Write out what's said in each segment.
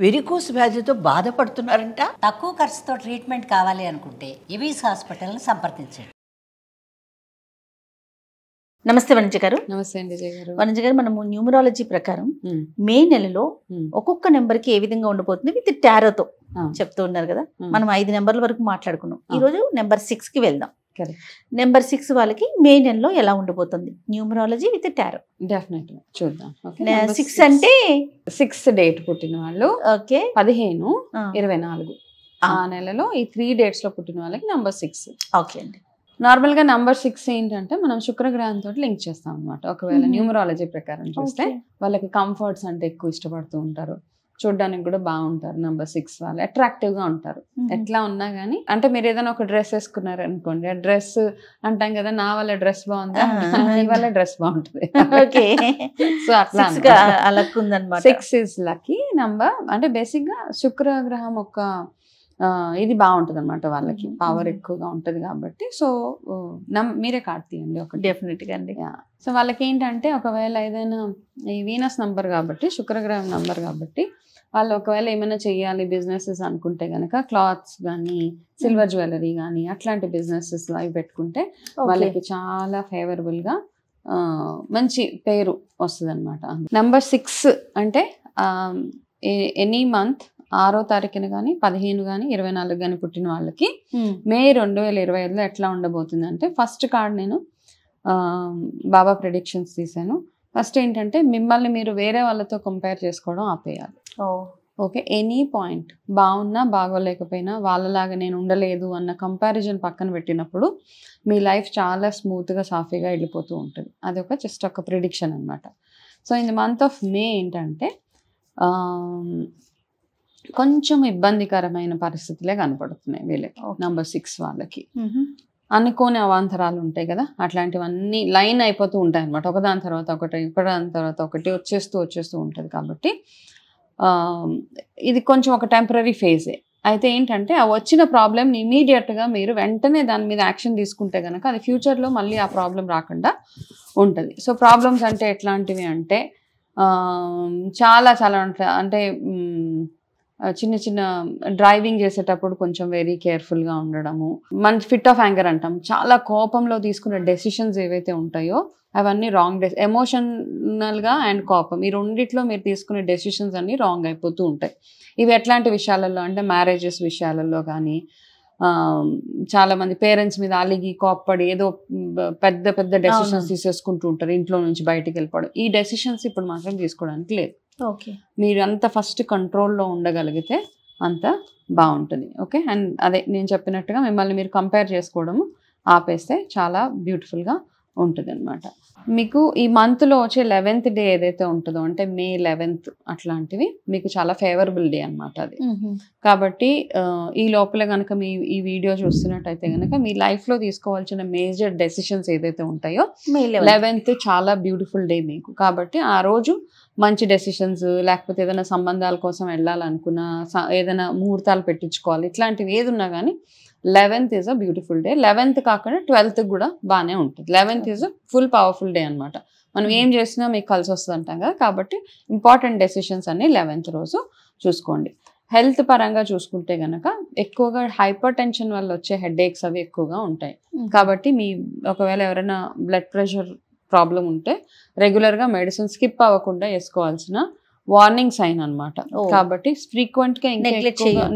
Varicose వ్యాధితో బాధపడుతున్నారంట. తక్కువ ఖర్చుతో ట్రీట్మెంట్ కావాలి అనుకుంటే ఎవిస్ హాస్పిటల్ని సంప్రదించండి. నమస్తే వనిజ గారు. నమస్తే అండి జయ గారు. వనిజ గారు, మనము న్యూమరాలజీ ప్రకారం మే నెలలో ఒక్కొక్క నెంబర్ కి ఏ విధంగా ఉండబోతుంది విత్ టారోతో చెప్తూ ఉన్నారు కదా. మనం 5 నెంబర్ల వరకు మాట్లాడుకున్నాం. ఈ రోజు నెంబర్ 6 కి వెళ్దాం. నెంబర్ 6 వాళ్ళకి మే నెలలో ఎలా ఉండబోతుంది న్యూమరాలజీ విత్ టారో? డెఫినెట్లీ చూద్దాం. 6 అంటే 6 డేట్ పుట్టిన వాళ్ళు, ఓకే, 15, 24 ఆ నెలలో ఈ 3 డేట్స్ లో పుట్టిన వాళ్ళకి నంబర్ 6. ఓకే అండి. నార్మల్ గా నంబర్ 6 ఏంటంటే మనం శుక్రగ్రహంతో లింక్ చేస్తాం అనమాట. ఒకవేళ న్యూమరాలజీ ప్రకారం చూస్తే వాళ్ళకి కంఫర్ట్స్ అంటే ఎక్కువ ఇష్టపడుతూ ఉంటారు, చూడడానికి కూడా బాగుంటారు. నంబర్ 6 వాళ్ళు అట్రాక్టివ్ గా ఉంటారు. ఎట్లా ఉన్నా గానీ, అంటే మీరు ఏదైనా ఒక డ్రెస్ వేసుకున్నారు అనుకోండి, ఆ డ్రెస్ అంటాం కదా, నా వాళ్ళ డ్రెస్ బాగుందా, నీ వాళ్ళ డ్రెస్ బాగుంటుంది. సో అట్లా 6 ఇస్ లక్కీ నంబర్. అంటే బేసిక్ గా శుక్రగ్రహం ఒక ఇది బాగుంటుంది అనమాట, వాళ్ళకి పవర్ ఎక్కువగా ఉంటది కాబట్టి. సో మీరే కార్డ్ తీయండి ఒక. డెఫినెట్ గా అండి. సో వాళ్ళకి ఏంటంటే, ఒకవేళ ఏదైనా ఈ వీనస్ నంబర్ కాబట్టి, శుక్రగ్రహం నంబర్ కాబట్టి, వాళ్ళు ఒకవేళ ఏమైనా చెయ్యాలి బిజినెసెస్ అనుకుంటే గనక, క్లాత్స్ కానీ సిల్వర్ జ్యువెలరీ కానీ అట్లాంటి బిజినెసెస్ అవి పెట్టుకుంటే వాళ్ళకి చాలా ఫేవరబుల్ గా మంచి పేరు వస్తుంది అనమాట. నంబర్ 6 అంటే ఎనీ మంత్ 6వ తారీఖున కానీ 15 కానీ 24 కానీ పుట్టిన వాళ్ళకి మే 2025లో ఎట్లా ఉండబోతుంది అంటే, ఫస్ట్ కార్డ్ నేను బాబా ప్రెడిక్షన్స్ తీసాను. ఫస్ట్ ఏంటంటే, మిమ్మల్ని మీరు వేరే వాళ్ళతో కంపేర్ చేసుకోవడం ఆపేయాలి. ఓకే, ఎనీ పాయింట్ బాగున్నా బాగోలేకపోయినా వాళ్ళలాగా నేను ఉండలేదు అన్న కంపారిజన్ పక్కన పెట్టినప్పుడు మీ లైఫ్ చాలా స్మూత్గా సాఫీగా వెళ్ళిపోతూ ఉంటుంది. అది ఒక జస్ట్ ఒక ప్రిడిక్షన్ అనమాట. So in the month of May ఏంటంటే కొంచెం ఇబ్బందికరమైన పరిస్థితులే కనపడుతున్నాయి వీళ్ళకి, నంబర్ 6 వాళ్ళకి. అనుకోని అవాంతరాలు ఉంటాయి కదా, అట్లాంటివన్నీ లైన్ అయిపోతూ ఉంటాయి అనమాట. ఒకదాని తర్వాత ఒకటి వచ్చేస్తూ ఉంటుంది. కాబట్టి ఇది కొంచెం ఒక టెంపరీ ఫేజే. అయితే ఏంటంటే, ఆ వచ్చిన ప్రాబ్లమ్ని ఇమీడియట్గా మీరు వెంటనే దాని మీద యాక్షన్ తీసుకుంటే కనుక అది ఫ్యూచర్లో మళ్ళీ ఆ ప్రాబ్లం రాకుండా ఉంటుంది. సో ప్రాబ్లమ్స్ అంటే ఎట్లాంటివి అంటే, చాలా అంటే చిన్న డ్రైవింగ్ చేసేటప్పుడు కొంచెం వెరీ కేర్ఫుల్గా ఉండడము, మన ఫిట్ ఆఫ్ యాంగర్ అంటాం, చాలా కోపంలో తీసుకునే డెసిషన్స్ ఏవైతే ఉంటాయో అవన్నీ రాంగ్. ఎమోషనల్గా అండ్ కోపం, ఈ రెండిట్లో మీరు తీసుకునే డెసిషన్స్ అన్నీ రాంగ్ అయిపోతూ ఉంటాయి. ఇవి ఎట్లాంటి విషయాలలో అంటే, మ్యారేజెస్ విషయాలలో కానీ, చాలామంది పేరెంట్స్ మీద అలిగి కోప్పడి ఏదో పెద్ద డెసిషన్స్ తీసేసుకుంటూ ఉంటారు, ఇంట్లో నుంచి బయటికి వెళ్ళిపోవడం. ఈ డెసిషన్స్ ఇప్పుడు మాత్రం తీసుకోవడానికి లేదు. ఓకే, మీరు అంత ఫస్ట్ కంట్రోల్లో ఉండగలిగితే అంత బాగుంటుంది. ఓకే, అండ్ అదే నేను చెప్పినట్టుగా మిమ్మల్ని మీరు కంపేర్ చేసుకోవడము ఆపేస్తే చాలా బ్యూటిఫుల్గా ఉంటుంది అనమాట. మీకు ఈ మంత్లో వచ్చే 11th డే ఏదైతే ఉంటుందో, అంటే మే 11th అట్లాంటివి మీకు చాలా ఫేవరబుల్ డే అనమాట అది. కాబట్టి ఈ లోపల కనుక ఈ వీడియో చూస్తున్నట్టయితే కనుక మీ లైఫ్లో తీసుకోవాల్సిన మేజర్ డెసిషన్స్ ఏదైతే ఉంటాయో 11th చాలా బ్యూటిఫుల్ డే మీకు. కాబట్టి ఆ రోజు మంచి డెసిషన్స్, లేకపోతే ఏదైనా సంబంధాల కోసం వెళ్ళాలనుకున్నా, ఏదైనా ముహూర్తాలు పెట్టించుకోవాలి, ఇట్లాంటివి ఏది ఉన్నా కానీ 11th is a beautiful day. 11th కాకుండా 12th కూడా బాగానే ఉంటుంది. 11th is a full powerful day అనమాట. మనం ఏం చేసినా మీకు కలిసి వస్తుంది అంటాం కదా. కాబట్టి ఇంపార్టెంట్ డెసిషన్స్ అన్ని 11th రోజు చూసుకోండి. హెల్త్ పరంగా చూసుకుంటే కనుక ఎక్కువగా హైపర్ టెన్షన్ వల్ల వచ్చే హెడేక్స్ అవి ఎక్కువగా ఉంటాయి. కాబట్టి ఒకవేళ ఎవరైనా బ్లడ్ ప్రెషర్ ప్రాబ్లం ఉంటే రెగ్యులర్గా మెడిసిన్ స్కిప్ అవ్వకుండా వేసుకోవాల్సిన వార్నింగ్ సైన్ అనమాట. కాబట్టి ఫ్రీక్వెంట్గా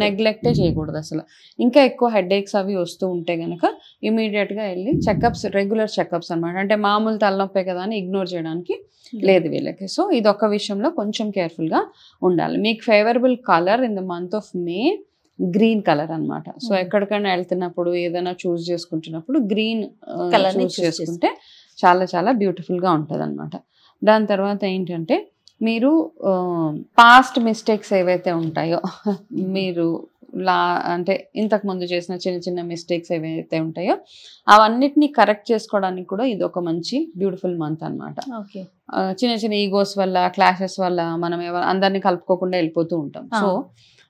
నెగ్లెక్టే చేయకూడదు అసలు. ఇంకా ఎక్కువ హెడేక్స్ అవి వస్తూ ఉంటే కనుక ఇమీడియట్గా వెళ్ళి చెకప్స్, రెగ్యులర్ చెకప్స్ అనమాట. అంటే మామూలు తలనొప్పే కదా అని ఇగ్నోర్ చేయడానికి లేదు వీళ్ళకి. సో ఇది ఒక విషయంలో కొంచెం కేర్ఫుల్గా ఉండాలి. మీకు favourable colour in the month of May green colour అనమాట. సో ఎక్కడికైనా వెళ్తున్నప్పుడు ఏదైనా చూస్ చేసుకుంటున్నప్పుడు గ్రీన్ కలర్ చూస్ చేసుకుంటే చాలా చాలా బ్యూటిఫుల్గా ఉంటుంది అనమాట. దాని తర్వాత ఏంటంటే, మీరు పాస్ట్ మిస్టేక్స్ ఏవైతే ఉంటాయో, మీరు అంటే ఇంతకుముందు చేసిన చిన్న మిస్టేక్స్ ఏవైతే ఉంటాయో అవన్నిటినీ కరెక్ట్ చేసుకోవడానికి కూడా ఇది ఒక మంచి బ్యూటిఫుల్ మంత్ అనమాట. చిన్న ఈగోస్ వల్ల, క్లాషెస్ వల్ల మనం అందరినీ కలుపుకోకుండా వెళ్ళిపోతూ ఉంటాం. సో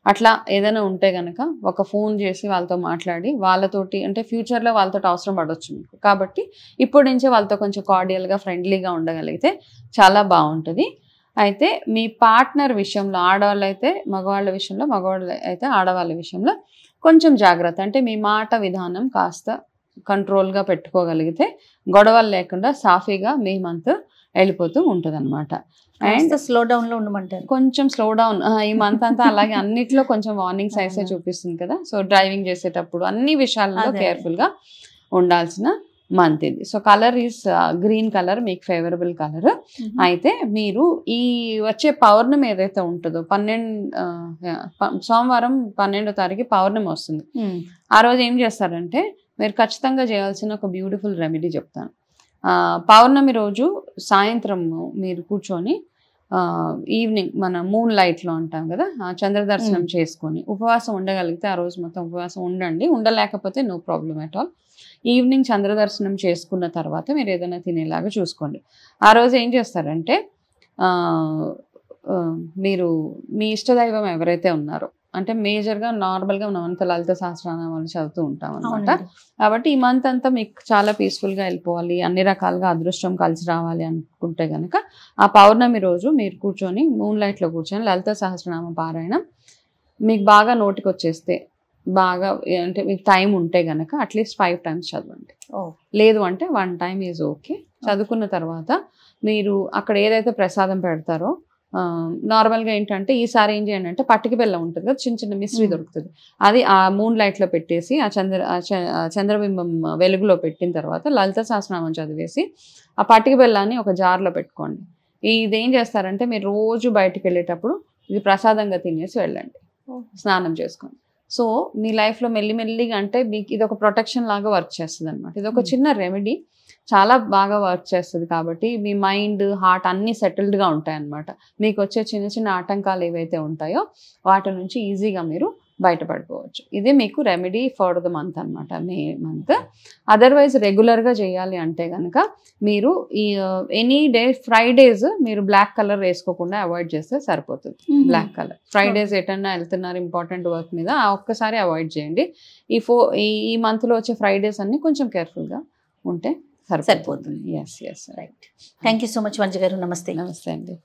అట్లా ఏదైనా ఉంటే కనుక ఒక ఫోన్ చేసి వాళ్ళతో మాట్లాడి, వాళ్ళతోటి అంటే ఫ్యూచర్లో వాళ్ళతో అవసరం పడవచ్చు మీకు. కాబట్టి ఇప్పటి నుంచే వాళ్ళతో కొంచెం కార్డియల్గా, ఫ్రెండ్లీగా ఉండగలిగితే చాలా బాగుంటుంది. అయితే మీ పార్ట్నర్ విషయంలో ఆడవాళ్ళు అయితే మగవాళ్ళ విషయంలో, మగవాళ్ళు అయితే ఆడవాళ్ళ విషయంలో కొంచెం జాగ్రత్త. అంటే మీ మాట విధానం కాస్త కంట్రోల్గా పెట్టుకోగలిగితే గొడవలు లేకుండా సాఫీగా మీ మంత్ వెళ్ళిపోతూ ఉంటుంది అనమాట. అండ్ స్లో డౌన్ లో ఉండమంటారు. కొంచెం స్లో డౌన్ ఈ మంత్ అంతా అలాగే అన్నిట్లో కొంచెం వార్నింగ్ సైన్స్ చూపిస్తుంది కదా. సో డ్రైవింగ్ చేసేటప్పుడు అన్ని విషయాల్లో కేర్ఫుల్గా ఉండాల్సిన మంత్ ఇది. So colour is green colour, మీకు ఫేవరబుల్ కలర్. అయితే మీరు ఈ వచ్చే పౌర్ణమి ఏదైతే ఉంటుందో సోమవారం 12వ తారీఖు పౌర్ణమి వస్తుంది. ఆ రోజు ఏం చేస్తారంటే మీరు ఖచ్చితంగా చేయాల్సిన ఒక బ్యూటిఫుల్ రెమెడీ చెప్తాను. పౌర్ణమి రోజు సాయంత్రం మీరు కూర్చొని ఈవినింగ్ మన మూన్ లైట్లో అంటాం కదా, చంద్ర దర్శనం చేసుకొని ఉపవాసం ఉండగలిగితే ఆ రోజు మొత్తం ఉపవాసం ఉండండి. ఉండలేకపోతే no problem at all. Evening చంద్ర దర్శనం చేసుకున్న తర్వాత మీరు ఏదైనా తినేలాగా చూసుకోండి. ఆ రోజు ఏం చేస్తారంటే మీరు మీ ఇష్టదైవం ఎవరైతే ఉన్నారో, అంటే మేజర్గా నార్మల్గా మనం అంత లలిత సహస్రనామాలు చదువుతూ ఉంటాం అనమాట. కాబట్టి ఈ మంత్ అంతా మీకు చాలా పీస్ఫుల్గా వెళ్ళిపోవాలి, అన్ని రకాలుగా అదృష్టం కలిసి రావాలి అనుకుంటే కనుక ఆ పౌర్ణమి రోజు మీరు కూర్చొని మూన్ లైట్లో కూర్చొని లలిత సహస్రనామ పారాయణం మీకు బాగా నోటికి వచ్చేస్తే, బాగా అంటే మీకు టైం ఉంటే కనుక అట్లీస్ట్ 5 times చదవండి. లేదు అంటే 1 time ఈజ్ ఓకే. చదువుకున్న తర్వాత మీరు అక్కడ ఏదైతే ప్రసాదం పెడతారో నార్మల్గా ఏంటంటే ఈసారి ఏం చేయండి అంటే పట్టిక బెల్లం ఉంటుంది కదా, చిన్న చిన్న మిశ్రీ దొరుకుతుంది, అది ఆ మూన్ లైట్లో పెట్టేసి ఆ చంద్రబింబం వెలుగులో పెట్టిన తర్వాత లలిత సహస్రనామం చదివేసి ఆ పట్టిక బెల్లాన్ని ఒక జార్లో పెట్టుకోండి. ఇదేం చేస్తారంటే మీరు రోజు బయటికి వెళ్ళేటప్పుడు ఇది ప్రసాదంగా తినేసి వెళ్ళండి, స్నానం చేసుకోండి. సో మీ లైఫ్లో మెల్లిమెల్లిగా అంటే మీకు ఇది ఒక ప్రొటెక్షన్ లాగా వర్క్ చేస్తుంది అనమాట. ఇది ఒక చిన్న రెమెడీ, చాలా బాగా వర్క్ చేస్తుంది. కాబట్టి మీ మైండ్, హార్ట్ అన్నీ సెటిల్డ్గా ఉంటాయి అన్నమాట. మీకు వచ్చే చిన్న చిన్న ఆటంకాలు ఏవైతే ఉంటాయో వాటి నుంచి ఈజీగా మీరు బయటపడిపోవచ్చు. ఇది మీకు రెమెడీ ఫర్ ద మంత్ అనమాట, మే మంత్. అదర్వైజ్ రెగ్యులర్గా చేయాలి అంటే కనుక మీరు ఈ ఎనీ డే ఫ్రైడేస్ మీరు బ్లాక్ కలర్ వేసుకోకుండా అవాయిడ్ చేస్తే సరిపోతుంది. బ్లాక్ కలర్ ఫ్రైడేస్ ఎటన్నా వెళ్తున్నారు ఇంపార్టెంట్ వర్క్ మీద, ఒక్కసారి అవాయిడ్ చేయండి. ఈ మంత్లో వచ్చే ఫ్రైడేస్ అన్ని కొంచెం కేర్ఫుల్గా ఉంటే సరిపోతుంది. Yes right. Thank you so much Vanja garu. నమస్తే. నమస్తే అండి.